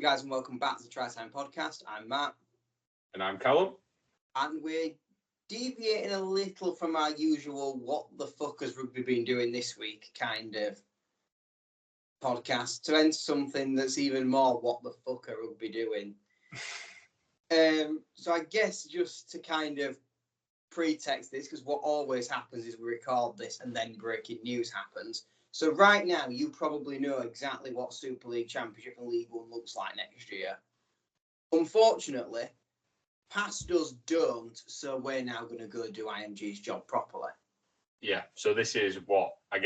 up, guys, and welcome back to the Try Time Podcast. I'm Matt. And I'm Callum. And we're deviating a little from our usual what the fuck has rugby been doing this week kind of podcast to enter something that's even more what the fuck are rugby doing. So I guess just to kind of pretext this, because what always happens is we record this and then breaking news happens. So right now, you probably know exactly what Super League, Championship and League One looks like next year. Unfortunately, past us don't, so we're now going to go do IMG's job properly. Yeah, so this is what do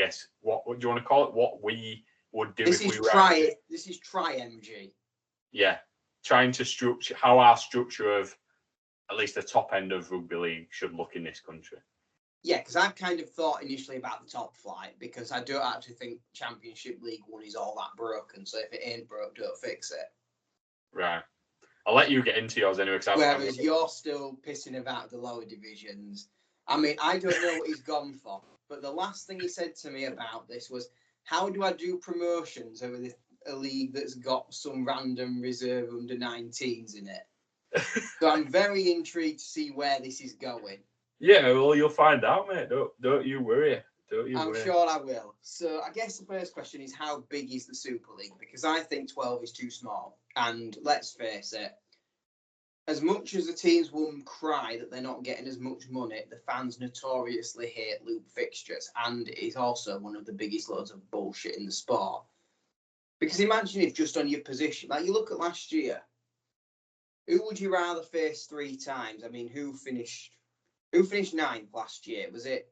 you want to call it? What we would do This if is we were This is Try MG. Yeah, trying to structure how our structure of at least the top end of rugby league should look in this country. Yeah, because I've kind of thought initially about the top flight because I don't actually think Championship League One is all that broken. So if it ain't broke, don't fix it. Right. I'll let you get into yours anyway. Whereas you're still pissing about the lower divisions. I mean, I don't know what he's gone for, but the last thing he said to me about this was, how do I do promotions over a league that's got some random reserve under 19s in it? So I'm very intrigued to see where this is going. Yeah, well, you'll find out, mate. Don't you worry. I'm sure I will. So I guess the first question is, how big is the Super League? Because I think 12 is too small. And let's face it, as much as the teams will cry that they're not getting as much money, the fans notoriously hate loop fixtures. And it is also one of the biggest loads of bullshit in the sport. Because imagine if just on your position, like you look at last year, who would you rather face 3 times? I mean, who finished 9th last year? Was it?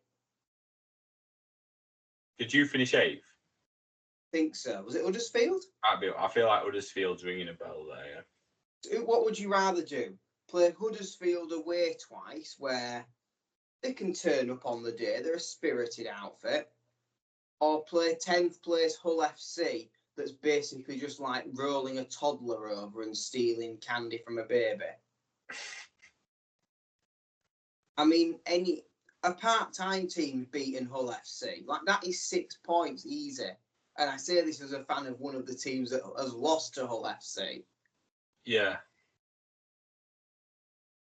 Did you finish 8th? I think so. Was it Huddersfield? I feel like Huddersfield's ringing a bell there. Yeah. What would you rather do? Play Huddersfield away twice, where they can turn up on the day, they're a spirited outfit, or play 10th place Hull FC that's basically just like rolling a toddler over and stealing candy from a baby? I mean, a part-time team beating Hull FC, like that is 6 points easy. And I say this as a fan of one of the teams that has lost to Hull FC. Yeah.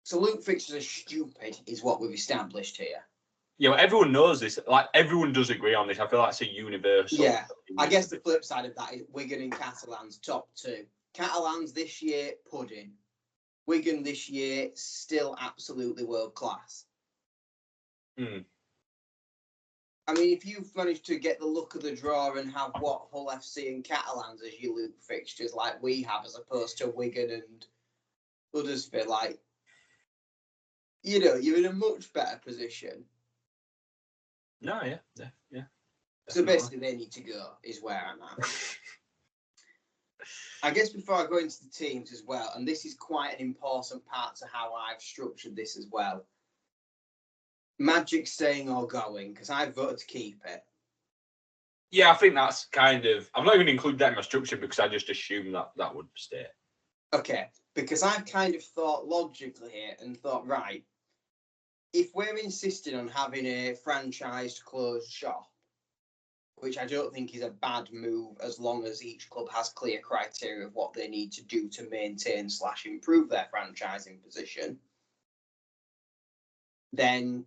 So loop fixtures are stupid, is what we've established here. Yeah, well, everyone knows this. Like, everyone does agree on this. I feel like it's a universal. Yeah, I guess the flip side of that is Wigan and Catalans, top 2. Catalans this year, pudding. Wigan this year, still absolutely world class. I mean, if you've managed to get the luck of the draw and have what Hull FC and Catalans as your loop fixtures like we have, as opposed to Wigan and Huddersfield, like, you know, you're in a much better position. No, yeah. So basically, they need to go, is where I'm at. I guess before I go into the teams as well, and this is quite an important part to how I've structured this as well. Magic staying or going, because I voted to keep it. Yeah, I think that's kind of... I'm not even include that in my structure because I just assume that would stay. Okay, because I've kind of thought logically here and thought, right, if we're insisting on having a franchised closed shop, which I don't think is a bad move as long as each club has clear criteria of what they need to do to maintain / improve their franchising position, then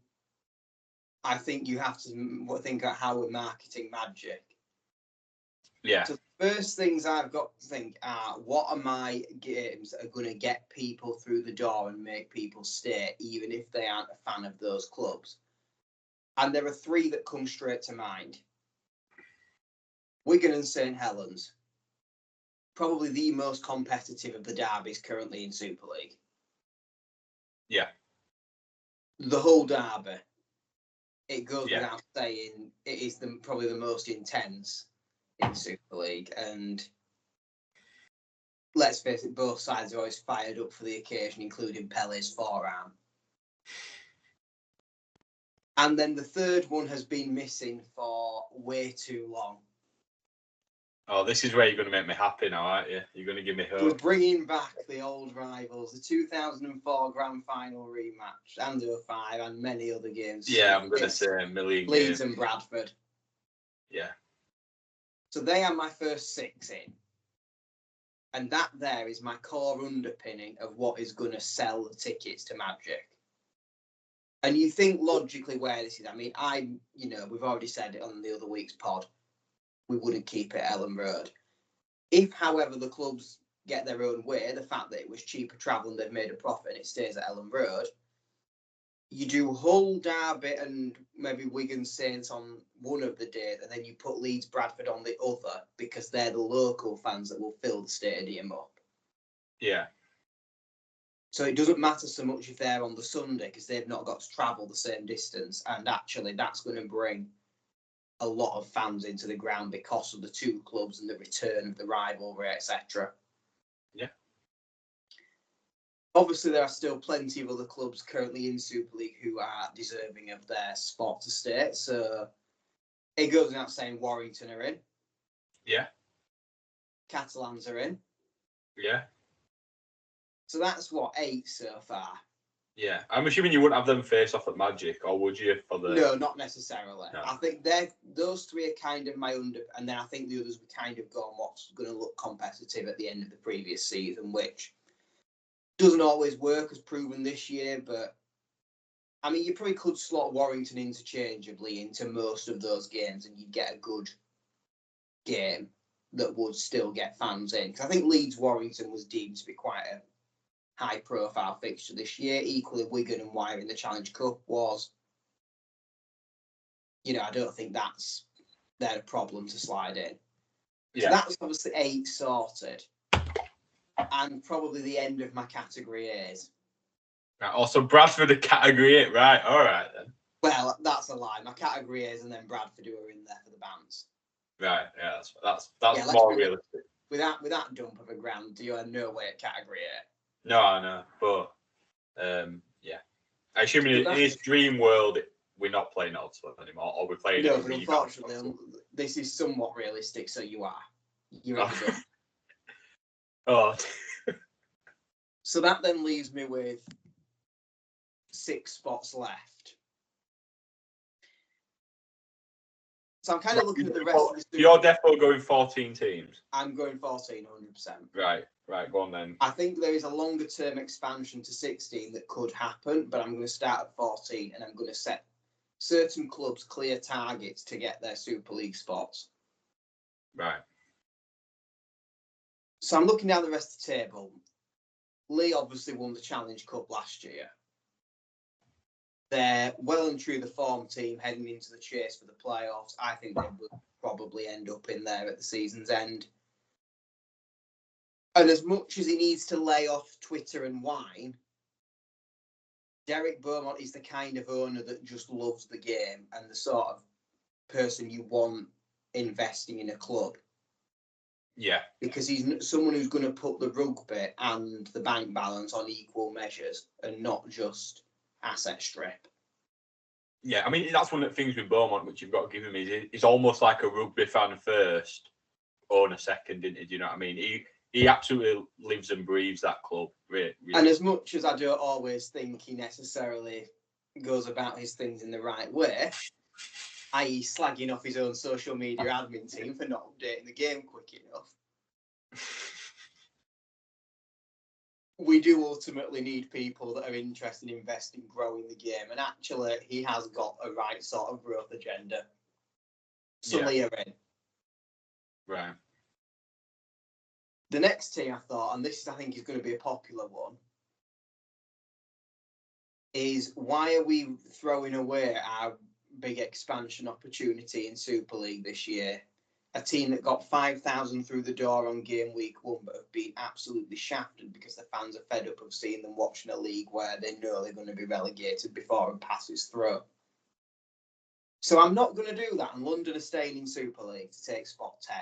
I think you have to think about how we're marketing Magic. Yeah. So the first things I've got to think are, what are my games that are going to get people through the door and make people stay, even if they aren't a fan of those clubs? And there are 3 that come straight to mind. Wigan and St Helens. Probably the most competitive of the derbies currently in Super League. Yeah. The whole derby. It goes without saying, it is probably the most intense in Super League. And let's face it, both sides are always fired up for the occasion, including Pele's forearm. And then the third one has been missing for way too long. Oh, this is where you're going to make me happy now, aren't you? You're going to give me hope. We're bringing back the old rivals, the 2004 Grand Final rematch, and 05, and many other games. Yeah, I'm going to say a million Leeds games. and Bradford. Yeah. So they are my first 6 in. And that there is my core underpinning of what is going to sell the tickets to Magic. And you think logically where this is. I mean, we've already said it on the other week's pod. We wouldn't keep it at Ellen Road. If, however, the clubs get their own way, the fact that it was cheaper travel and they've made a profit and it stays at Ellen Road, you do Hull, Derby and maybe Wigan Saints on one of the days, and then you put Leeds Bradford on the other because they're the local fans that will fill the stadium up. Yeah. So it doesn't matter so much if they're on the Sunday because they've not got to travel the same distance. And actually, that's going to bring a lot of fans into the ground because of the two clubs and the return of the rivalry, etc. Yeah. Obviously, there are still plenty of other clubs currently in Super League who are deserving of their spot to stay. So it goes without saying Warrington are in. Yeah. Catalans are in. Yeah. So that's what, 8 so far. Yeah. I'm assuming you wouldn't have them face off at Magic, or would you? No, not necessarily. No. I think those three are kind of my under, and then I think the others would kind of go on what's going to look competitive at the end of the previous season, which doesn't always work, as proven this year. But I mean, you probably could slot Warrington interchangeably into most of those games, and you'd get a good game that would still get fans in. Because I think Leeds Warrington was deemed to be quite a high-profile fixture this year. Equally, Wigan and Wire in the Challenge Cup was. I don't think they're a problem to slide in. Yeah. So that's obviously 8 sorted. And probably the end of my category A's. Right, also, Bradford are category 8, right? All right, then. Well, that's a lie. My category A's and then Bradford who are in there for the bands. Right, yeah, that's more realistic. With that dump of a grand, you are no way at category 8. No, I know, but yeah. I assume in his dream world, we're not playing Odd 12 anymore, or we're playing. No, but unfortunately, this is somewhat realistic, so you are. You're at the Oh. So that then leaves me with 6 spots left. So I'm kind of looking at the rest of the Super. You're definitely going 14 teams. I'm going 14, 100%. Right, go on then. I think there is a longer term expansion to 16 that could happen, but I'm going to start at 14 and I'm going to set certain clubs clear targets to get their Super League spots. Right. So I'm looking down the rest of the table. Lee obviously won the Challenge Cup last year. They're well and true the form team heading into the chase for the playoffs. I think they will probably end up in there at the season's end. And as much as he needs to lay off Twitter and wine, Derek Beaumont is the kind of owner that just loves the game and the sort of person you want investing in a club. Yeah. Because he's someone who's going to put the rugby and the bank balance on equal measures and not just asset strip. Yeah, I mean, that's one of the things with Beaumont, which you've got to give him, is he's almost like a rugby fan first, owner second, isn't he? Do you know what I mean? He absolutely lives and breathes that club. Really. And as much as I don't always think he necessarily goes about his things in the right way, i.e. slagging off his own social media admin team for not updating the game quick enough, we do ultimately need people that are interested in investing, growing the game. And actually, he has got a right sort of growth agenda. So Lee are in. Right. The next team I thought, and this I think is going to be a popular one, is why are we throwing away our big expansion opportunity in Super League this year? A team that got 5,000 through the door on game week 1, but have been absolutely shafted because the fans are fed up of seeing them watching a league where they know they're going to be relegated before it passes through. So I'm not going to do that, and London are staying in Super League to take spot 10.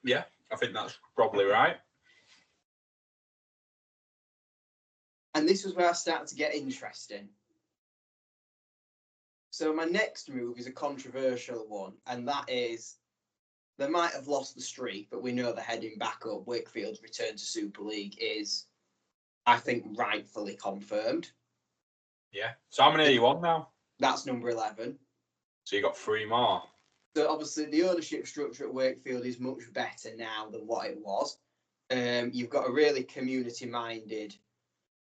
Yeah, I think that's probably right. And this was where I started to get interesting. So my next move is a controversial one, and that is they might have lost the streak, but we know they're heading back up. Wakefield's return to Super League is, I think, rightfully confirmed. Yeah. So how many are you on now? That's number 11. So you got 3 more. So obviously the ownership structure at Wakefield is much better now than what it was. You've got a really community-minded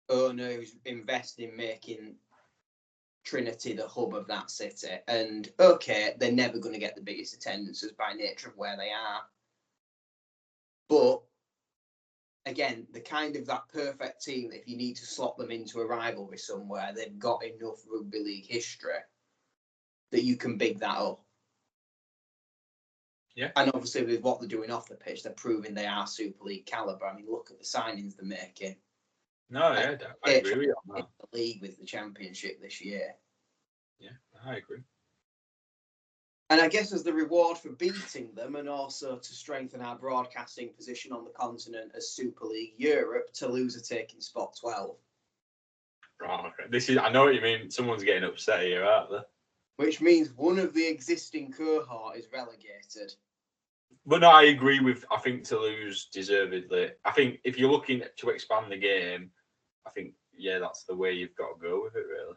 owner who's invested in making Trinity the hub of that city. And okay, they're never going to get the biggest attendances by nature of where they are. But again, the kind of that perfect team, if you need to slot them into a rivalry somewhere, they've got enough rugby league history that you can big that up. Yeah. And obviously with what they're doing off the pitch, they're proving they are Super League calibre. I mean, look at the signings they're making. No, yeah, I agree with you on that. The league with the championship this year. Yeah, I agree. And I guess as the reward for beating them and also to strengthen our broadcasting position on the continent as Super League Europe, Toulouse are taking spot 12. Right, okay. I know what you mean. Someone's getting upset here, aren't they? Which means one of the existing cohort is relegated. But no, I agree with. I think Toulouse deservedly. I think if you're looking to expand the game, I think that's the way you've got to go with it, really.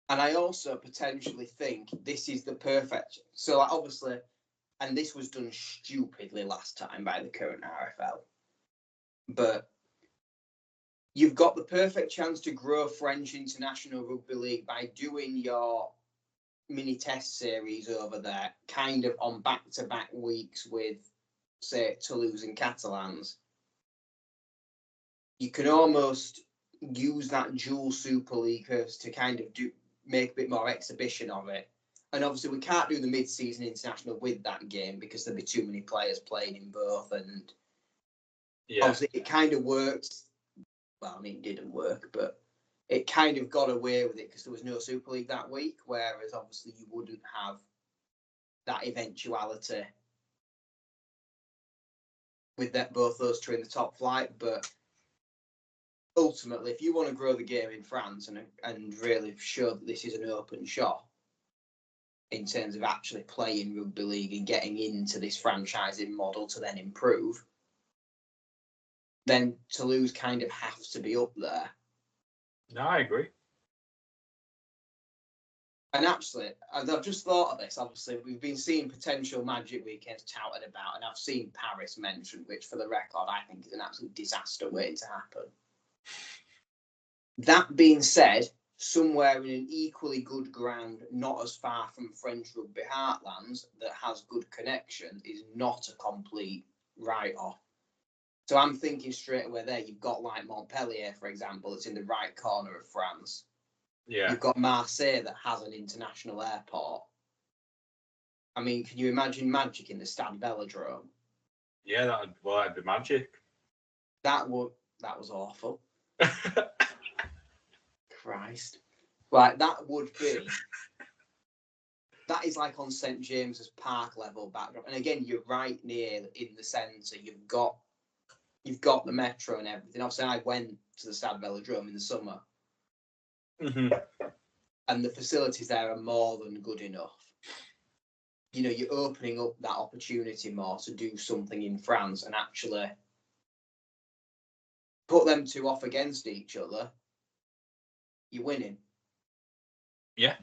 And I also potentially think this is the perfect. So obviously, and this was done stupidly last time by the current RFL, but you've got the perfect chance to grow French International Rugby League by doing your mini test series over there, kind of on back-to-back weeks with, say, Toulouse and Catalans. You can almost use that dual Super League to kind of make a bit more exhibition of it. And obviously we can't do the mid-season international with that game because there'd be too many players playing in both. And obviously it kind of worked. Well, I mean, it didn't work, but it kind of got away with it because there was no Super League that week, whereas obviously you wouldn't have that eventuality with both those two in the top flight. But ultimately, if you want to grow the game in France and really show that this is an open shop in terms of actually playing rugby league and getting into this franchising model to then improve, then Toulouse kind of have to be up there. No, I agree. And actually, I've just thought of this. Obviously, we've been seeing potential Magic weekends touted about, and I've seen Paris mentioned, which, for the record, I think is an absolute disaster waiting to happen. That being said, somewhere in an equally good ground, not as far from French rugby heartlands, that has good connection, is not a complete write-off. So I'm thinking straight away there, you've got like Montpellier, for example, that's in the right corner of France. Yeah. You've got Marseille that has an international airport. I mean, can you imagine Magic in the Stade Velodrome? Yeah, that'd be magic. That was awful. Christ. Right, that is like on St James's Park level backdrop. And again, you're right near in the centre. You've got the metro and everything. Obviously, I went to the Stade Velodrome in the summer. Mm-hmm. And the facilities there are more than good enough. You know, you're opening up that opportunity more to do something in France and actually put them two off against each other. You're winning. Yeah,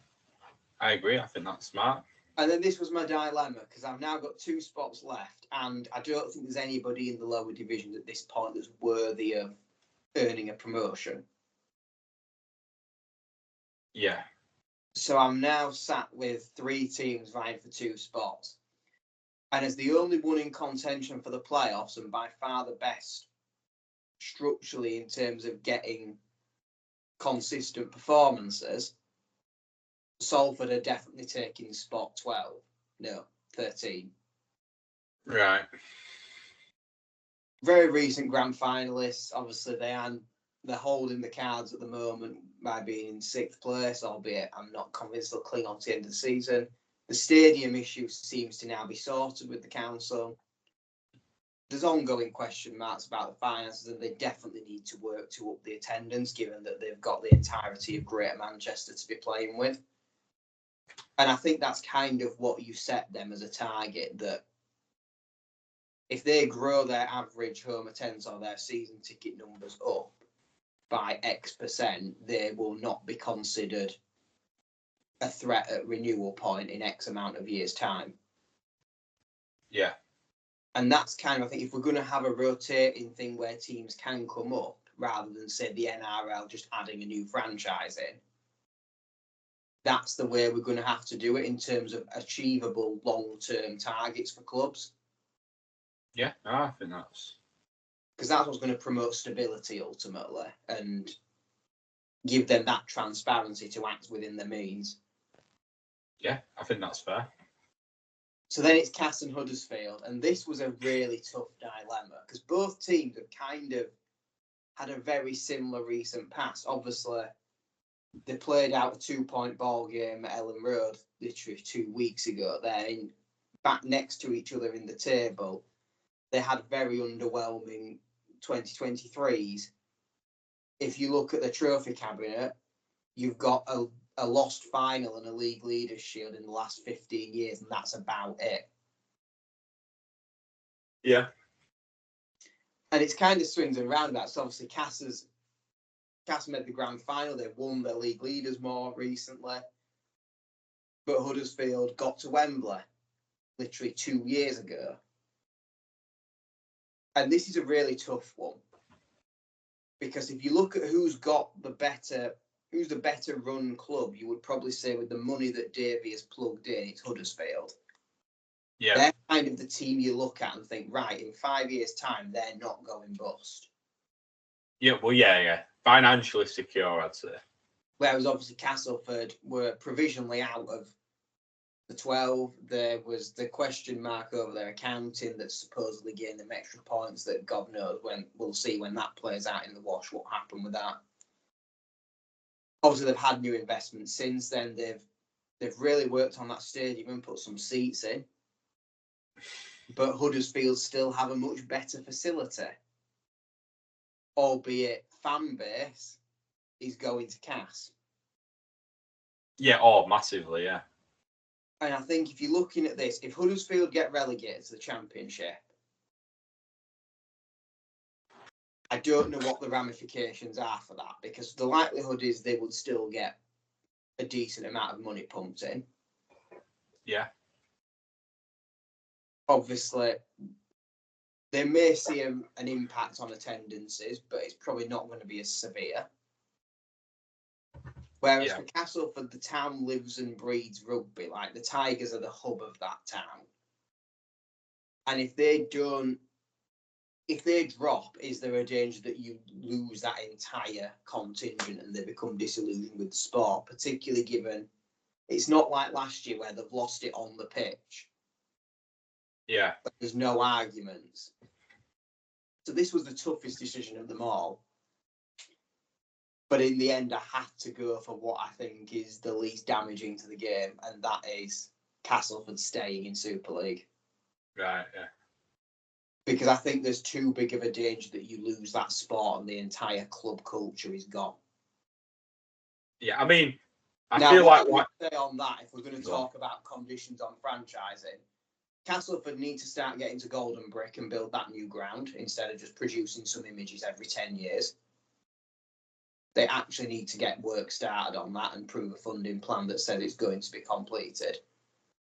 I agree. I think that's smart. And then this was my dilemma because I've now got 2 spots left, and I don't think there's anybody in the lower divisions at this point that's worthy of earning a promotion. Yeah. So I'm now sat with 3 teams vying for 2 spots. And as the only one in contention for the playoffs, and by far the best structurally in terms of getting consistent performances, Salford are definitely taking spot 12. No, 13. Right. Very recent grand finalists. Obviously, they're holding the cards at the moment by being in 6th place, albeit I'm not convinced they'll cling on to the end of the season. The stadium issue seems to now be sorted with the council. There's ongoing question marks about the finances, and they definitely need to work to up the attendance, given that they've got the entirety of Greater Manchester to be playing with. And I think that's kind of what you set them as a target, that if they grow their average home attendance or their season ticket numbers up by X%, they will not be considered a threat at renewal point in X amount of years' time. Yeah. And that's kind of, I think, if we're going to have a rotating thing where teams can come up, rather than, say, the NRL just adding a new franchise in, that's the way we're going to have to do it in terms of achievable long-term targets for clubs. Yeah, no, I think that's... Because that's what's going to promote stability, ultimately, and give them that transparency to act within their means. Yeah, I think that's fair. So then it's Cass and Huddersfield, and this was a really tough dilemma, because both teams have kind of had a very similar recent past. Obviously, they played out a 2-point ball game at Ellen Road literally 2 weeks ago. They're back next to each other in the table. They had very underwhelming 2023s. If you look at the trophy cabinet, you've got a lost final and a league leaders shield in the last 15 years, and that's about it. Yeah. And it's kind of swings and roundabouts. So obviously, Cass made the grand final. They won their league leaders more recently. But Huddersfield got to Wembley literally 2 years ago. And this is a really tough one. Because if you look at who's the better run club, you would probably say with the money that Davey has plugged in, it's Huddersfield. Yeah. They're kind of the team you look at and think, right, in 5 years' time, they're not going bust. Yeah, well, yeah. Financially secure, I'd say. Whereas obviously Castleford were provisionally out of the 12. There was the question mark over their accounting that supposedly gained them extra points that God knows when. We'll see when that plays out in the wash what happened with that. Obviously, they've had new investments since then. They've really worked on that stadium and put some seats in. But Huddersfield still have a much better facility. Albeit fan base is going to Cass. Yeah, massively, yeah. And I think if you're looking at this, if Huddersfield get relegated to the Championship, I don't know what the ramifications are for that, because the likelihood is they would still get a decent amount of money pumped in. Yeah. Obviously, they may see an impact on attendances, but it's probably not going to be as severe. Whereas for Castleford, the town lives and breathes rugby. Like, the Tigers are the hub of that town. And if they drop, is there a danger that you lose that entire contingent and they become disillusioned with the sport, particularly given it's not like last year where they've lost it on the pitch. Yeah. But there's no arguments. So this was the toughest decision of them all. But in the end, I had to go for what I think is the least damaging to the game, and that is Castleford staying in Super League. Right, yeah. Because I think there's too big of a danger that you lose that sport and the entire club culture is gone. Yeah, I mean, I now, feel what like... I would say on that, if we're going to talk about conditions on franchising, Castleford need to start getting to Golden Brick and build that new ground instead of just producing some images every 10 years. They actually need to get work started on that and prove a funding plan that says it's going to be completed.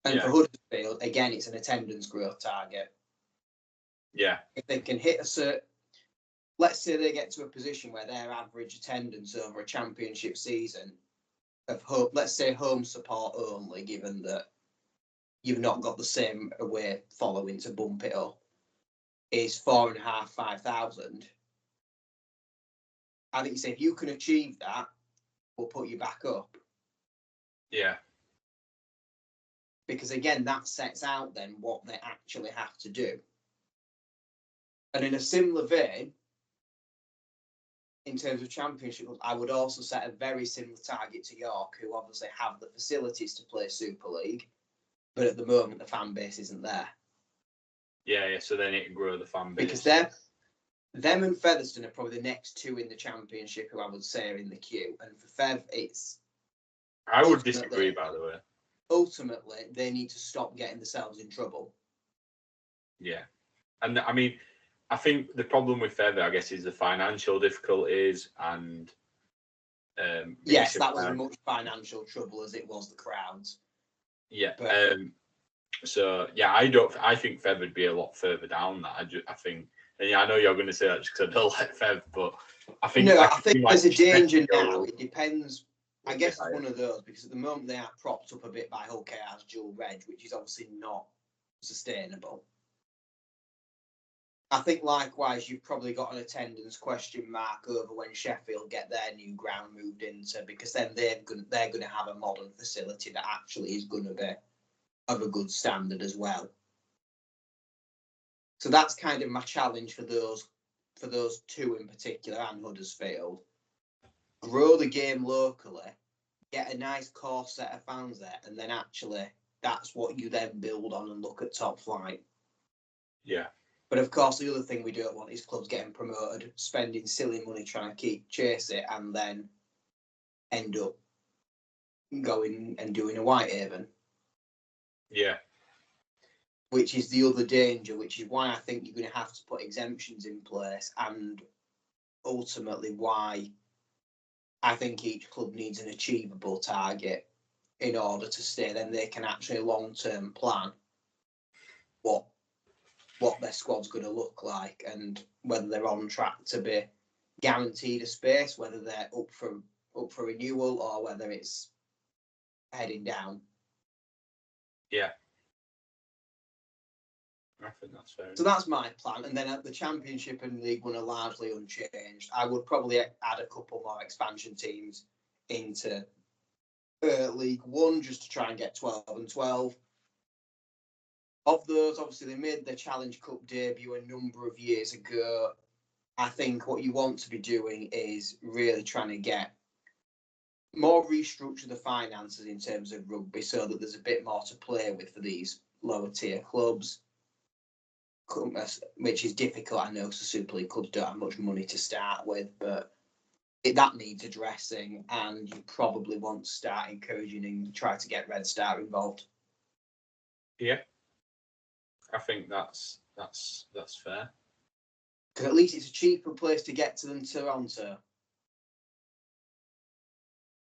And for Huddersfield, again, it's an attendance growth target. Yeah. If they can hit a certain... Let's say they get to a position where their average attendance over a championship season of home, let's say home support only, given that you've not got the same away following to bump it up, is 4,500, 5,000. I think you say if you can achieve that, we'll put you back up. Yeah. Because again, that sets out then what they actually have to do. And in a similar vein, in terms of championship, I would also set a very similar target to York, who obviously have the facilities to play Super League, but at the moment the fan base isn't there. Yeah, so they need to grow the fan base. Because them and Featherstone are probably the next two in the championship who I would say are in the queue. And for Fev, it's... I would disagree, by the way. Ultimately, they need to stop getting themselves in trouble. Yeah. And I mean, I think the problem with Feather, I guess, is the financial difficulties and... yes, that was as much financial trouble as it was the crowds. Yeah. So yeah, I think Fev would be a lot further down that. I think, and yeah, I know you're going to say that just because I don't like Fev, but I think No, I I think think there's a danger Sheffield now. It depends. I would be guess it's higher. one of those because at the moment they are propped up a bit by Hull KR's dual reg, which is obviously not sustainable. I think likewise you've probably got an attendance question mark over when Sheffield get their new ground moved into, because then they're going to have a modern facility that actually is going to be of a good standard as well. So that's kind of my challenge for those two in particular and Huddersfield. Grow the game locally, get a nice core set of fans there, and then actually that's what you then build on and look at top flight. Yeah. But of course, the other thing we don't want is clubs getting promoted, spending silly money trying to chase it, and then end up going and doing a Whitehaven. Yeah. Which is the other danger, which is why I think you're going to have to put exemptions in place, and ultimately why I think each club needs an achievable target in order to stay. Then they can actually long-term plan what their squad's going to look like and whether they're on track to be guaranteed a space, whether they're up for renewal or whether it's heading down. Yeah. I think that's fair. So that's my plan. And then at the Championship and League One are largely unchanged. I would probably add a couple more expansion teams into League One just to try and get 12 and 12. Of those, obviously, they made their Challenge Cup debut a number of years ago. I think what you want to be doing is really trying to get more restructure the finances in terms of rugby so that there's a bit more to play with for these lower tier clubs, which is difficult, I know, because the Super League clubs don't have much money to start with, but that needs addressing, and you probably want to start encouraging and try to get Red Star involved. Yeah. I think that's fair. Because at least it's a cheaper place to get to than Toronto.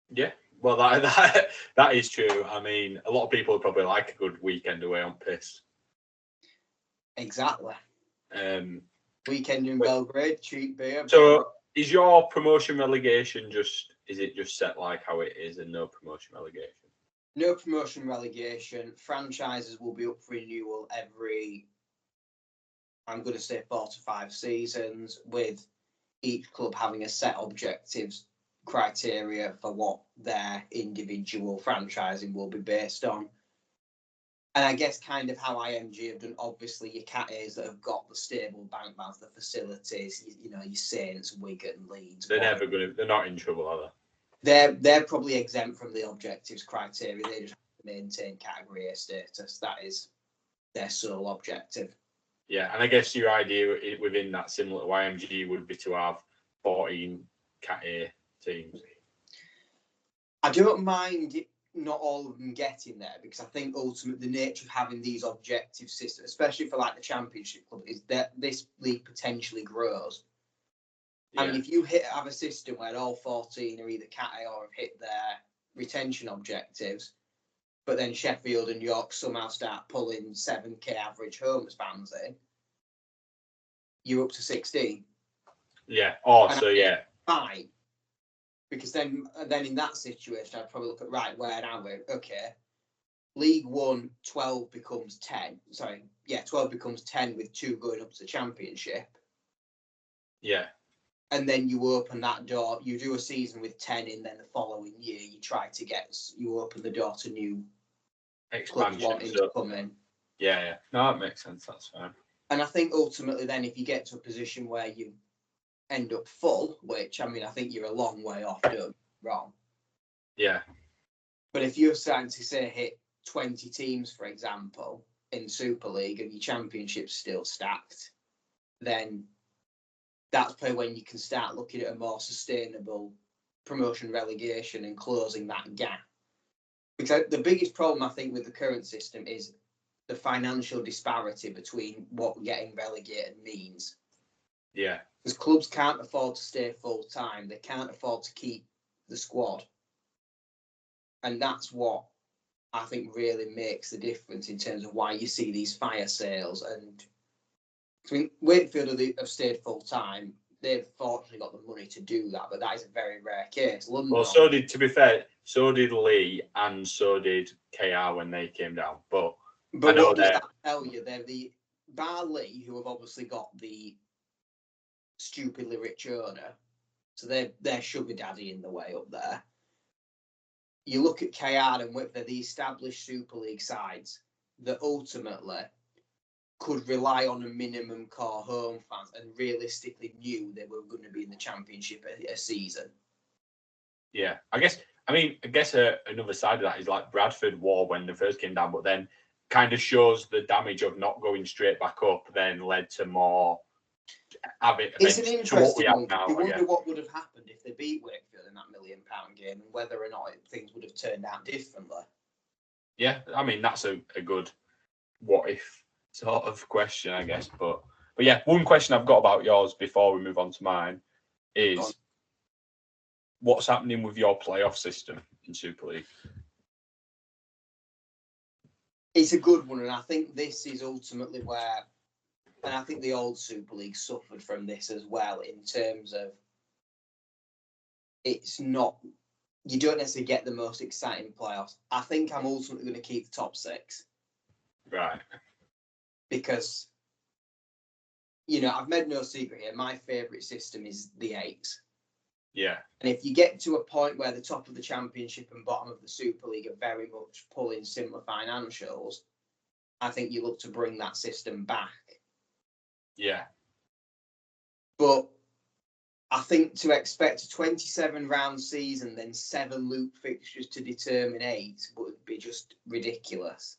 Yeah, well, that is true. I mean, a lot of people probably like a good weekend away on piss. Exactly. Weekend in Belgrade, cheap beer. So, is your promotion relegation is it just set like how it is and no promotion relegation? No promotion relegation. Franchises will be up for renewal every, I'm going to say 4 to 5 seasons, with each club having a set objectives criteria for what their individual franchising will be based on. And I guess kind of how IMG have done, obviously your Cat A's that have got the stable bank balance, the facilities, your Saints, Wigan, Leeds. They're not in trouble, are they? They're probably exempt from the objectives criteria. They just have to maintain category A status. That is their sole objective. Yeah, and I guess your idea within that, similar to IMG, would be to have 14 Cat A teams. I don't mind not all of them getting there, because I think ultimately the nature of having these objective systems, especially for like the Championship club, is that this league potentially grows. Yeah. I mean, if you have a system where all 14 are either Cat A or have hit their retention objectives, but then Sheffield and York somehow start pulling 7k average home fans in, you're up to 16. Yeah. Oh, and so yeah. Fine. Because then in that situation, I'd probably look at, right, where are we? Okay. League One, 12 becomes 10. 12 becomes 10 with 2 going up to the Championship. Yeah. And then you open that door. You do a season with 10 in, then the following year you open the door to new expansion clubs wanting to come in. Yeah. No, that makes sense. That's fine. And I think ultimately then if you get to a position where you end up full, which, I mean, I think you're a long way off, don't wrong. Yeah. But if you're starting to, say, hit 20 teams, for example, in Super League and your Championship's still stacked, then that's probably when you can start looking at a more sustainable promotion relegation and closing that gap. Because the biggest problem, I think, with the current system is the financial disparity between what getting relegated means. Yeah. Because clubs can't afford to stay full time. They can't afford to keep the squad. And that's what I think really makes the difference in terms of why you see these fire sales. And I mean, Wakefield have stayed full time. They've fortunately got the money to do that, but that is a very rare case. London, Well, to be fair, so did Lee and so did KR when they came down. But I know what does that tell you? They're the bar Lee, who have obviously got the stupidly rich owner, so they're sugar daddy in the way up there. You look at KR and Whip, they're the established Super League sides that ultimately could rely on a minimum core home fans and realistically knew they were going to be in the Championship a season. Yeah, I guess another side of that is like Bradford war when they first came down, but then kind of shows the damage of not going straight back up, then led to more It's an interesting one. Now, you wonder what would have happened if they beat Wakefield in that £1 million game and whether or not things would have turned out differently. Yeah, I mean, that's a good what if sort of question, I guess. But yeah, one question I've got about yours before we move on to mine is what's happening with your playoff system in Super League? It's a good one, and I think this is ultimately where, and I think the old Super League suffered from this as well in terms of it's not, you don't necessarily get the most exciting playoffs. I think I'm ultimately going to keep the top 6. Right. Because, you know, I've made no secret here. My favourite system is the 8s. Yeah. And if you get to a point where the top of the Championship and bottom of the Super League are very much pulling similar financials, I think you look to bring that system back. Yeah. But I think to expect a 27-round season, then 7 loop fixtures to determine 8 would be just ridiculous.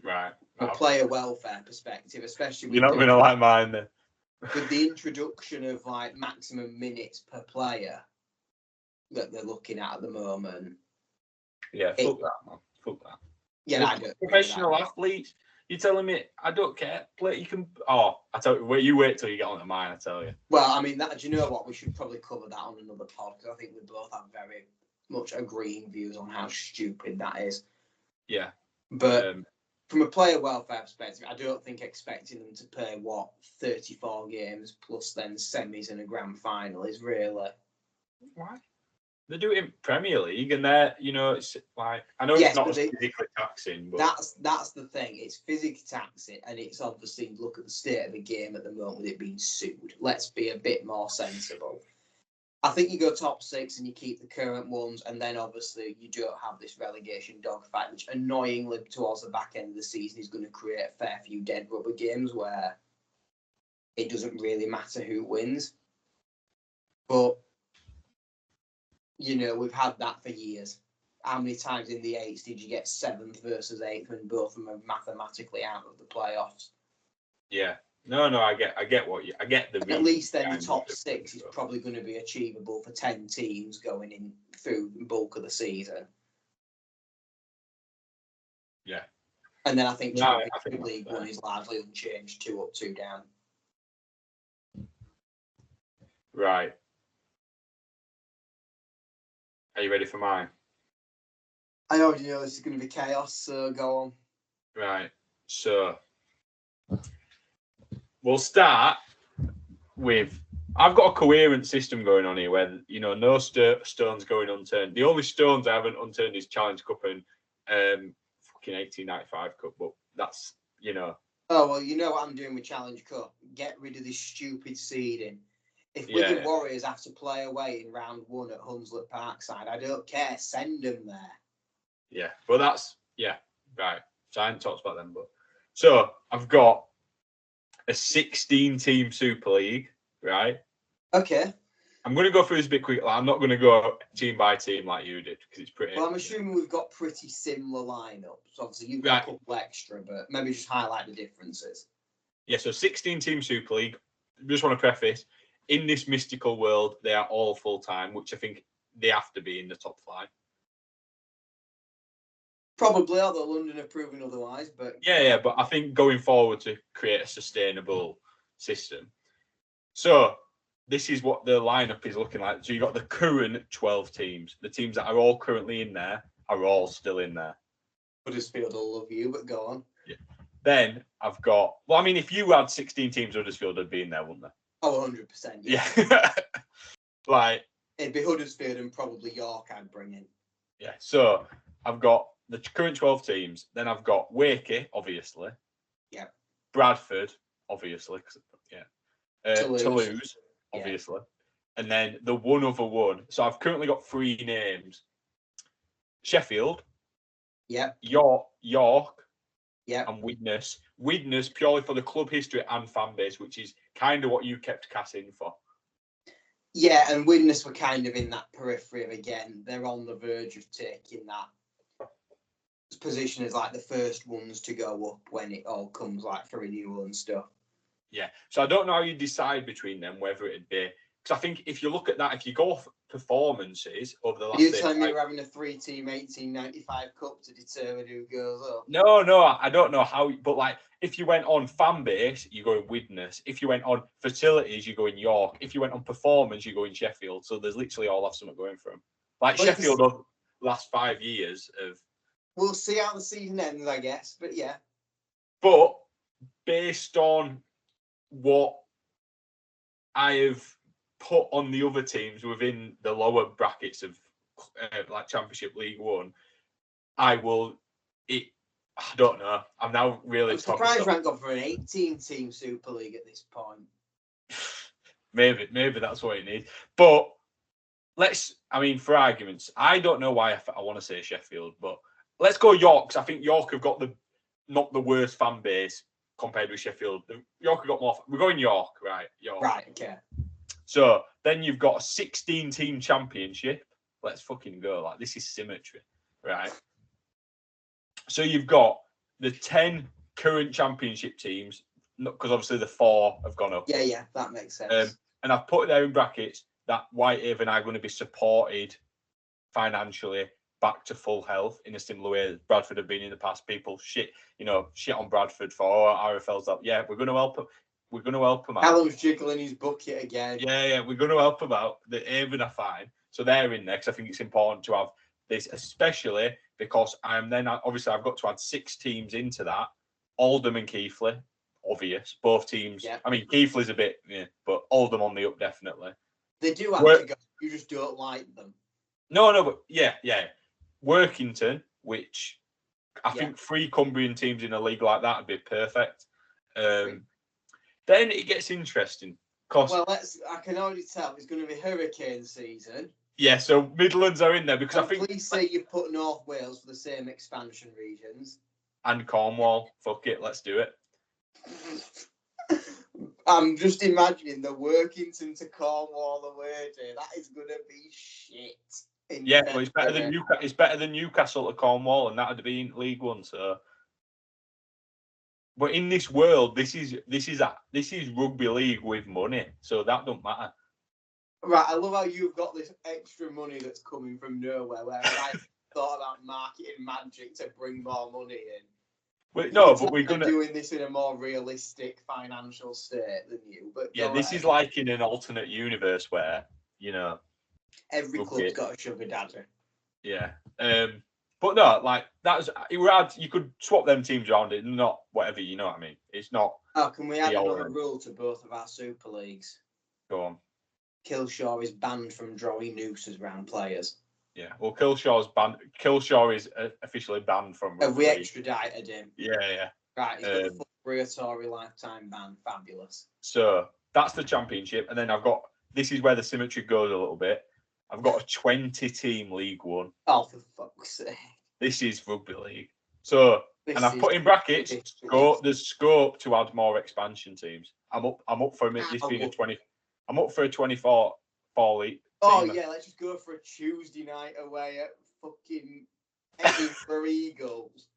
Right. From a player welfare perspective, especially with you're not going to like mine then. With the introduction of like maximum minutes per player that they're looking at the moment. Yeah, fuck that, man. Fuck that. Yeah, I don't. Professional athletes. You're telling me I don't care. Play. You can. Oh, I tell you. You wait till you get on to mine. I tell you. Well, I mean, that. Do you know what? We should probably cover that on another pod because I think we both have very much agreeing views on how stupid that is. Yeah. But from a player welfare perspective, I don't think expecting them to play 34 games plus then semis and a grand final is really. Why? They do it in Premier League, and they're, it's like, I know it's not as physically taxing, but that's the thing. It's physically taxing, and it's obviously look at the state of the game at the moment with it being sued. Let's be a bit more sensible. I think you go top 6 and you keep the current ones, and then obviously you don't have this relegation dogfight, which annoyingly towards the back end of the season is going to create a fair few dead rubber games where it doesn't really matter who wins. But we've had that for years. How many times in the 8s did you get 7th versus 8th when both of them are mathematically out of the playoffs? Yeah. No, I get the. At least then the top 6 is probably going to be achievable for 10 teams going in through the bulk of the season. Yeah. And then I think Championship League 1 is largely unchanged, 2 up, 2 down. Right. Are you ready for mine? I already know this is going to be chaos, so go on. Right. So we'll start with, I've got a coherent system going on here where, no stones going unturned. The only stones I haven't unturned is Challenge Cup and fucking 1895 Cup, but that's, Oh, well, you know what I'm doing with Challenge Cup. Get rid of this stupid seeding. If Wigan Warriors have to play away in round 1 at Hunslet Parkside, I don't care. Send them there. Yeah, but that's, right. So I haven't talked about them, but so I've got a 16-team Super League, right? Okay. I'm going to go through this a bit quickly. I'm not going to go team by team like you did because it's pretty. Well, I'm assuming we've got pretty similar lineups. Obviously, you've got a couple extra, but maybe just highlight the differences. Yeah, so 16-team Super League. Just want to preface, in this mystical world, they are all full-time, which I think they have to be in the top 5. Probably, although London have proven otherwise. But yeah, but I think going forward to create a sustainable system. So this is what the lineup is looking like. So you've got the current 12 teams. The teams that are all currently in there are all still in there. Huddersfield will love you, but go on. Yeah. Then I've got. Well, I mean, if you had 16 teams, Huddersfield would be in there, wouldn't they? Oh, 100%. Yeah. Like. It'd be Huddersfield and probably York I'd bring in. Yeah. So I've got the current 12 teams. Then I've got Wakey, obviously. Yeah. Bradford, obviously. Yeah. Toulouse, obviously. Yeah. And then the one other one. So I've currently got 3 names. Sheffield. Yeah. York. Yeah. And Widnes. Widnes purely for the club history and fan base, which is kind of what you kept Cass in for. Yeah, and Widnes were kind of in that periphery of, again, they're on the verge of taking that position as like the first ones to go up when it all comes like for renewal and stuff. Yeah. So I don't know how you decide between them, whether it'd be, because I think if you look at that, if you go off performances over the last... You're telling me we're having a 3-team 1895 Cup to determine who goes up? No, I don't know how, but like, if you went on fan base, you go in Widnes. If you went on facilities, you go in York. If you went on performance, you go in Sheffield. So there's literally all have something going for them. Like Sheffield over the last 5 years of... We'll see how the season ends, I guess, but yeah. But based on what I have put on the other teams within the lower brackets of like Championship League One, I don't know. I'm now really... I'm surprised we haven't gone for an 18-team Super League at this point. Maybe that's what it needs. But for arguments, I don't know why I want to say Sheffield, but let's go York, because I think York have got not the worst fan base compared with Sheffield. York have got more... We're going York, right? York. Right, okay. So then you've got a 16-team championship. Let's fucking go. Like, this is symmetry, right? So you've got the 10 current championship teams, because obviously the 4 have gone up. Yeah, that makes sense. And I've put there in brackets that Whitehaven are going to be supported financially back to full health in a similar way as Bradford have been in the past. People shit on Bradford for RFL's up. Yeah, we're going to help them. We're going to help them out. Callum's jiggling his bucket again. Yeah, we're going to help them out. The Avon are fine. So they're in there, because I think it's important to have this, especially because I've got to add 6 teams into that. Oldham and Keighley, obvious. Both teams. Yeah. I mean, Keighley's a bit, but Oldham on the up, definitely. They do have to go. You just don't like them. No, but yeah. Workington, which I think 3 Cumbrian teams in a league like that would be perfect. Then it gets interesting. I can already tell it's going to be hurricane season. Yeah, so Midlands are in there because I think... Please say you've put North Wales for the same expansion regions. And Cornwall. Fuck it, let's do it. I'm just imagining the Workington to Cornwall away day. That is going to be shit. Yeah, well, it's better than Newcastle to Cornwall, and that would be in League One, so... But in this world, this is rugby league with money, so that don't matter. Right, I love how you've got this extra money that's coming from nowhere, where I thought about marketing magic to bring more money in. But we're gonna doing this in a more realistic financial state than you. But yeah, this is like in an alternate universe where every club's got a sugar daddy. Yeah. But no, like you could swap them teams around it, not whatever, you know what I mean? It's not. Oh, can we add another rule to both of our Super Leagues? Go on. Killshaw is banned from drawing nooses around players. Yeah, well, Killshaw's banned. Killshaw is officially banned from. Have we extradited him? Yeah. Right, he's got a full regulatory lifetime ban. Fabulous. So that's the championship, and then I've got. This is where the symmetry goes a little bit. I've got a 20-team League One. Oh, for fuck's sake! This is rugby league. So, and I've put in brackets. There's scope to add more expansion teams. I'm up for this being a 20. I'm up for a 24 league. Oh yeah, let's just go for a Tuesday night away at fucking Edinburgh Eagles.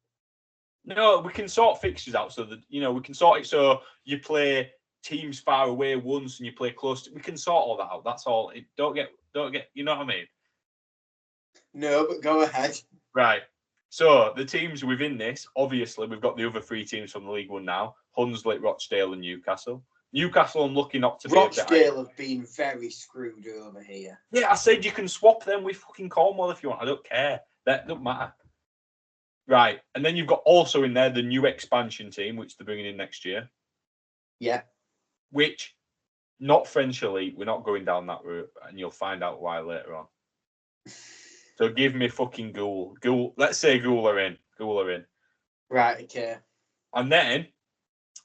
No, we can sort fixtures out so that we can sort it so you play teams far away once and you play close. We can sort all that out. That's all. Don't get. You know what I mean? No, but go ahead. Right. So the teams within this, obviously, we've got the other 3 teams from the League One now: Hunslet, Rochdale, and Newcastle. Newcastle, I'm looking not to be. Rochdale have been very screwed over here. Yeah, I said you can swap them with fucking Cornwall if you want. I don't care. That doesn't matter. Right. And then you've got also in there the new expansion team, which they're bringing in next year. Yeah. Which, not French elite, we're not going down that route, and you'll find out why later on. So give me fucking Ghoul. Let's say Ghoul are in. Right, okay. And then,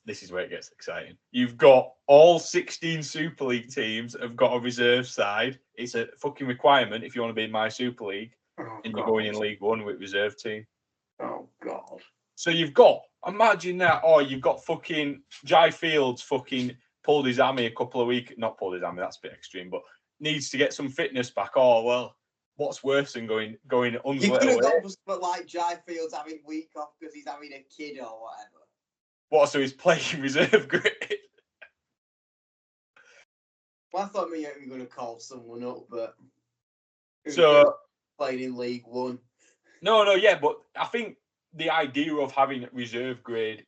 this is where it gets exciting. You've got all 16 Super League teams have got a reserve side. It's a fucking requirement if you want to be in my Super League. And you're going in League One with reserve team. Oh, God. So you've got, imagine that, you've got fucking Jai Fields fucking pulled his hammy a couple of weeks. Not pulled his hammy, that's a bit extreme, but needs to get some fitness back. Oh, well, what's worse than going unlit You could have away? gone for like Jai Fields having week off because he's having a kid or whatever. What, so he's playing reserve grade? Well, I thought maybe you were going to call someone up, but So playing in League One. No, yeah, but I think the idea of having reserve grade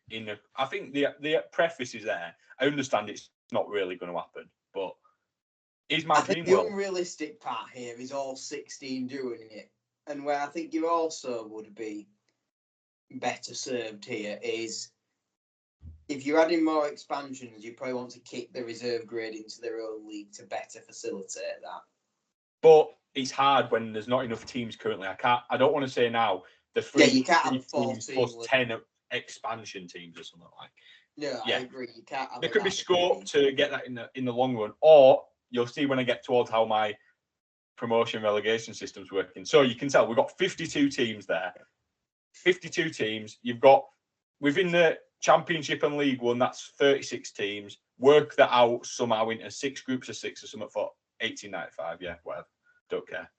I think the preface is there. I understand it's not really going to happen, but is my dream. The unrealistic part here is all 16 doing it, and where I think you also would be better served here is if you're adding more expansions, you probably want to kick the reserve grade into their own league to better facilitate that. But it's hard when there's not enough teams currently. I don't want to say now the three you can't have 14 teams plus 10 expansion teams or something like. No, yeah. I agree. You can't have. There could be scope to get that in the long run, or you'll see when I get towards how my promotion relegation system's working. So you can tell we've got 52 teams there. 52 teams. You've got within the Championship and League One, that's 36 teams. Work that out somehow into 6 groups of 6 or something for 1895. Yeah, whatever. Don't care.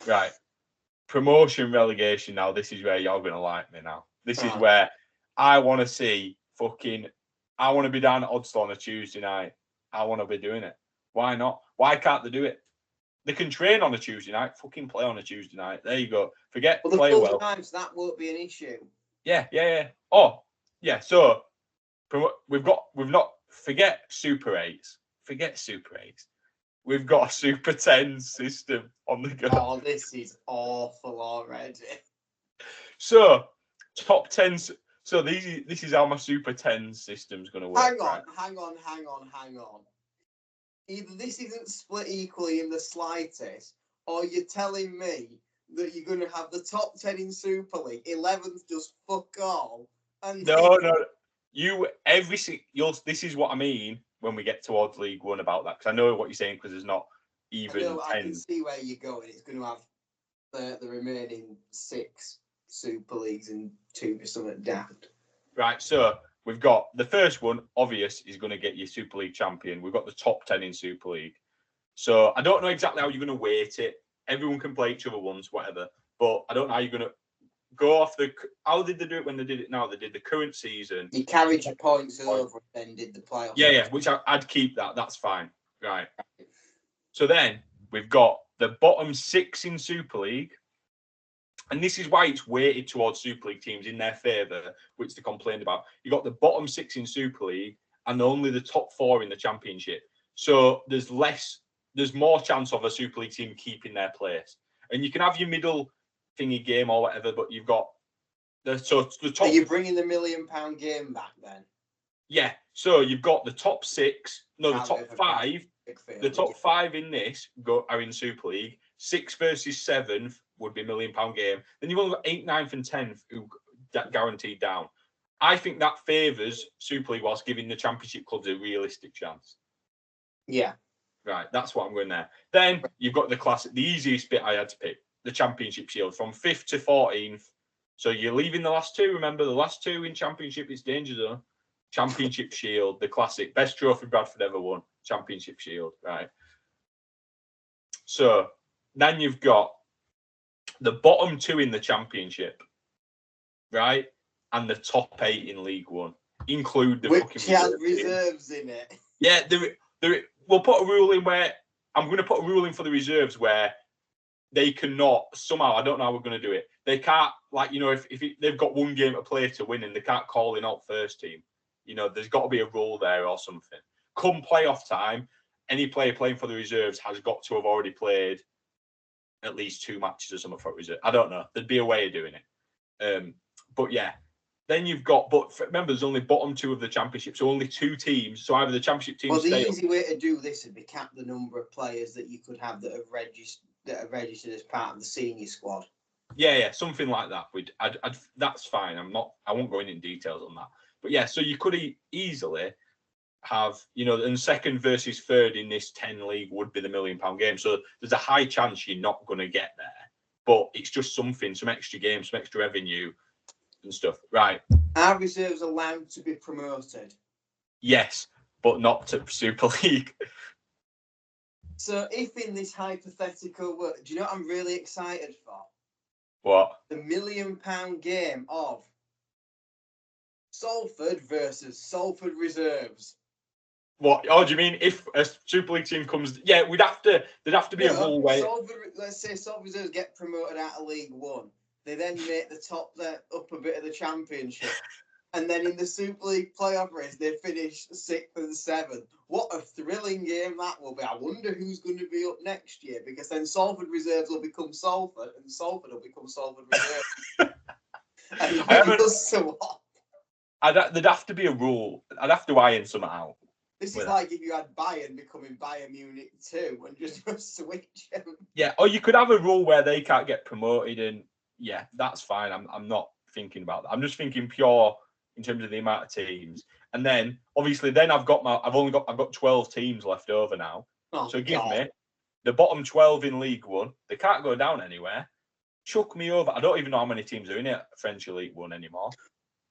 Right. Promotion relegation now. This is where you're going to like me now. This is where I want to see I want to be down at Oddsall on a Tuesday night. I want to be doing it. Why not? Why can't they do it? They can train on a Tuesday night. Fucking play on a Tuesday night. There you go. Forget play well. Times that won't be an issue. Yeah. Oh, yeah. So we've not forget Super 8s. Forget Super 8s. We've got a Super 10 system on the go. Oh, this is awful already. So top 10. So this is how my Super 10 system's going to work. Hang on. Either this isn't split equally in the slightest, or you're telling me that you're going to have the top 10 in Super League, 11th just fuck all. And no. This is what I mean when we get towards League One about that, because I know what you're saying, because there's not even 10. I can see where you're going. It's going to have the remaining 6 Super Leagues and 2 something daft. Right, so we've got the first one, obvious, is going to get your Super League champion. We've got the top 10 in Super League. So I don't know exactly how you're going to weight it. Everyone can play each other once, whatever. But I don't know how you're going to go off how did they do it when they did it now? They did the current season. You carried your points over and then did the playoffs. Yeah, which I'd keep that. That's fine. Right. So then we've got the bottom 6 in Super League. And this is why it's weighted towards Super League teams in their favour, which they complained about. You got the bottom 6 in Super League and only the top 4 in the Championship. So there's more chance of a Super League team keeping their place. And you can have your middle thingy game or whatever, but you've got the top. Are you bringing the £1 million game back then? Yeah. So you've got the top 6. No, the top 5. The top 5 in this are in Super League. 6 versus 7th would be £1 million game. Then you've only got 8th, 9th, and 10th who guaranteed down. I think that favours Super League whilst giving the Championship clubs a realistic chance. Yeah. Right, that's what I'm going there. Then you've got the easiest bit I had to pick, the Championship Shield from 5th to 14th. So you're leaving the last 2. Remember, the last 2 in Championship, it's danger zone. Championship Shield, the classic, best trophy Bradford ever won. Championship Shield, right? So then you've got the bottom 2 in the Championship, right? And the top 8 in League One. Include the fucking reserves in it. Yeah, we'll put a rule in where I'm going to put a rule in for the reserves where they cannot somehow. I don't know how we're going to do it. They can't, if they've got 1 game to play to win and they can't call in out first team. There's got to be a rule there or something. Come playoff time, any player playing for the reserves has got to have already played at least 2 matches or something for reserve. I don't know. There'd be a way of doing it. But yeah, then you've got. But remember, there's only bottom 2 of the championship, so only 2 teams. So either the championship team. Well, the easy way to do this would be cap the number of players that you could have that are registered as part of the senior squad. Yeah, something like that. That's fine. I won't go into details on that. But yeah, so you could easily have, and second versus third in this 10 league would be the £1 million game. So there's a high chance you're not going to get there. But it's just some extra games, some extra revenue and stuff. Right. Are reserves allowed to be promoted? Yes, but not to Super League. So if in this hypothetical world, do you know what I'm really excited for? What? The £1 million game of Salford versus Salford reserves. What? Oh, do you mean if a Super League team comes? Yeah, there'd have to be a rule where. Let's say Salford reserves get promoted out of League One. They then make the upper bit of the Championship. And then in the Super League playoff race, they finish 6th and 7th. What a thrilling game that will be. I wonder who's going to be up next year, because then Salford reserves will become Salford and Salford will become Salford reserves. There'd have to be a rule. I'd have to iron something out. This is like if you had Bayern becoming Bayern Munich 2 and just switch them. Yeah, or you could have a rule where they can't get promoted, and yeah, that's fine. I'm not thinking about that. I'm just thinking pure in terms of the amount of teams. And then obviously I've got 12 teams left over now. So give me the bottom 12 in League One. They can't go down anywhere. Chuck me over. I don't even know how many teams are in it, French League One anymore.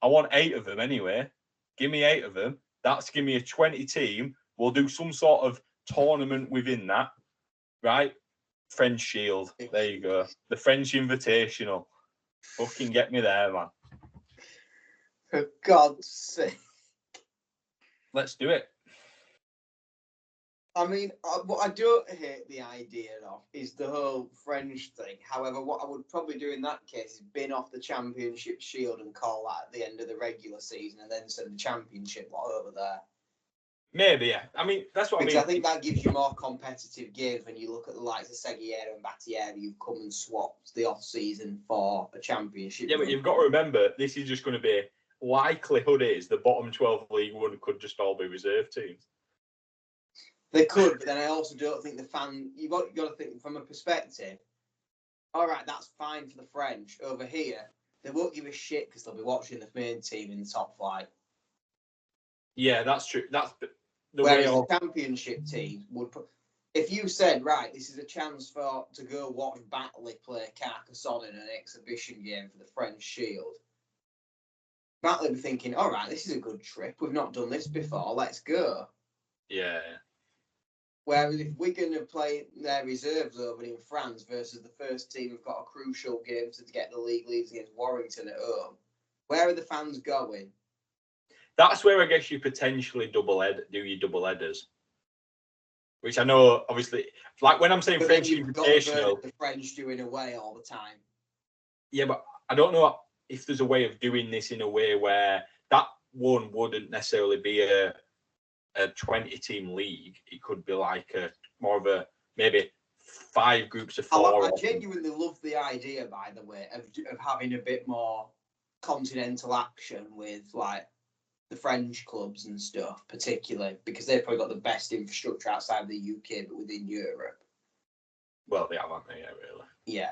I want 8 of them anyway. Give me 8 of them. That's give me a 20 team. We'll do some sort of tournament within that, right? French Shield. There you go. The French Invitational. Fucking get me there, man. For God's sake. Let's do it. I mean, what I don't hate the idea of is the whole French thing. However, what I would probably do in that case is bin off the Championship Shield and call that at the end of the regular season and then send the Championship lot over there. Maybe, yeah. I mean, that's what because I mean. I think that gives you more competitive games when you look at the likes of Seguiero and Battieri who've come and swapped the off-season for a Championship. Yeah, but you've got to remember, this is just going to be... Likelihood is the bottom 12 League One could just all be reserve teams. They could, but then I also don't think you've got to think from a perspective. All right, that's fine for the French. Over here, they won't give a shit because they'll be watching the main team in the top flight. Yeah, that's true. That's the Whereas the Championship team would put. If you said, right, this is a chance to go watch Batley play Carcassonne in an exhibition game for the French Shield, Batley would be thinking, all right, this is a good trip. We've not done this before. Let's go. Yeah. Whereas if we're going to play their reserves over in France versus the first team who've got a crucial game to get the league leads against Warrington at home, where are the fans going? That's where I guess you potentially do your double headers. Which I know, obviously, like when I'm saying French Invitational, the French doing away all the time. Yeah, but I don't know if there's a way of doing this in a way where that one wouldn't necessarily be a 20-team league. It could be like more of a maybe 5 groups of 4. I genuinely love the idea, by the way, of having a bit more continental action with like the French clubs and stuff, particularly because they've probably got the best infrastructure outside of the UK, but within Europe. Well, they have, haven't they? Yeah, really. Yeah.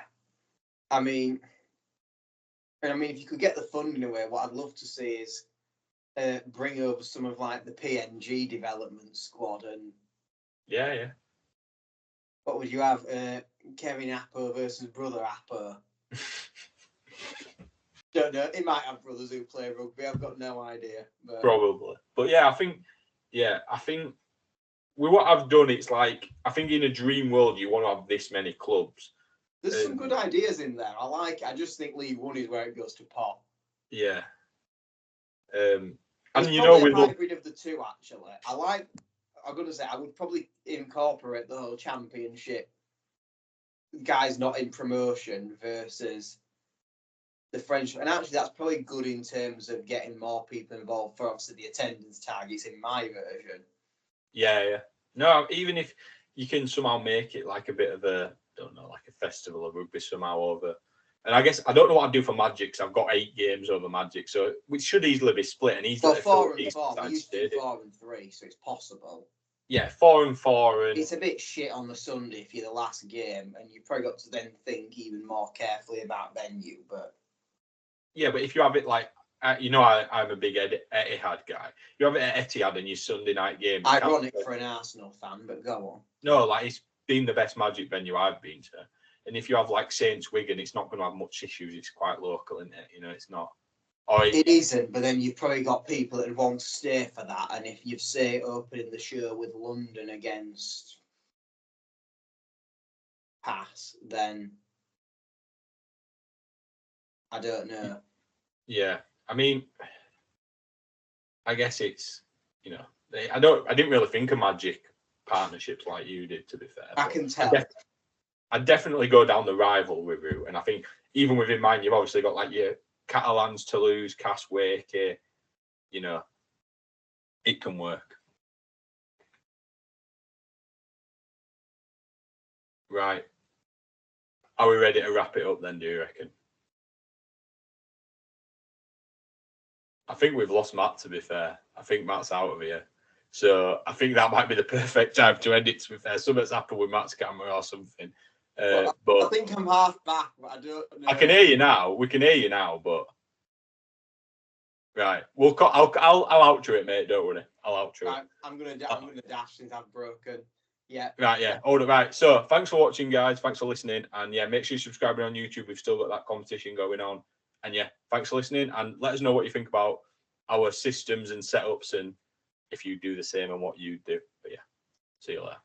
I mean, if you could get the funding away, what I'd love to see is bring over some of like the PNG development squad and. Yeah. What would you have? Kevin Appo versus Brother Appo. Don't know. He might have brothers who play rugby. I've got no idea. But... Probably. But yeah, I think with what I've done, it's like, I think in a dream world, you want to have this many clubs. There's some good ideas in there. I like it. I just think League One is where it goes to pot. Yeah. And you know, with a hybrid of the two, actually. I'm going to say, I would probably incorporate the whole Championship guys not in promotion versus the French. And actually, that's probably good in terms of getting more people involved for obviously the attendance targets in my version. Yeah. No, even if you can somehow make it like a bit of a, I don't know, like a festival of rugby somehow over And I guess I don't know what I'd do for Magic because I've got 8 games over Magic, so which should easily be split. And he's well, 4 and 4. We used to do 4 and 3, so it's possible. Yeah, 4 and 4, and it's a bit shit on the Sunday if you're the last game, and you've probably got to then think even more carefully about venue. But yeah, but if you have it like, I'm a big Etihad guy. You have it at Etihad and your Sunday night game. Ironic for an Arsenal fan, but go on. No, like it's been the best Magic venue I've been to. And if you have like Saints Wigan, it's not going to have much issues. It's quite local, isn't it? It's not. It isn't, but then you've probably got people that want to stay for that. And if you've, say, opening the show with London against Pass, then I don't know. Yeah, I mean, I guess it's, I didn't really think of Magic partnerships like you did, to be fair. I can tell. I'd definitely go down the rivalry route. And I think even within mine, you've obviously got like your Catalans, Toulouse, Cass, Wakey, it can work. Right. Are we ready to wrap it up then, do you reckon? I think we've lost Matt, to be fair. I think Matt's out of here. So I think that might be the perfect time to end it, to be fair. Something's happened with Matt's camera or something. But I think I'm half back, but I don't know. I can hear you now. We can hear you now, but right. I'll outro it, mate. Don't worry. I'll outro right, it. I'm gonna dash since I've broken. Yeah. Right. Yeah. All right. So thanks for watching, guys. Thanks for listening, and yeah, make sure you're subscribing on YouTube. We've still got that competition going on, and yeah, thanks for listening, and let us know what you think about our systems and setups, and if you do the same and what you do. But yeah, see you later.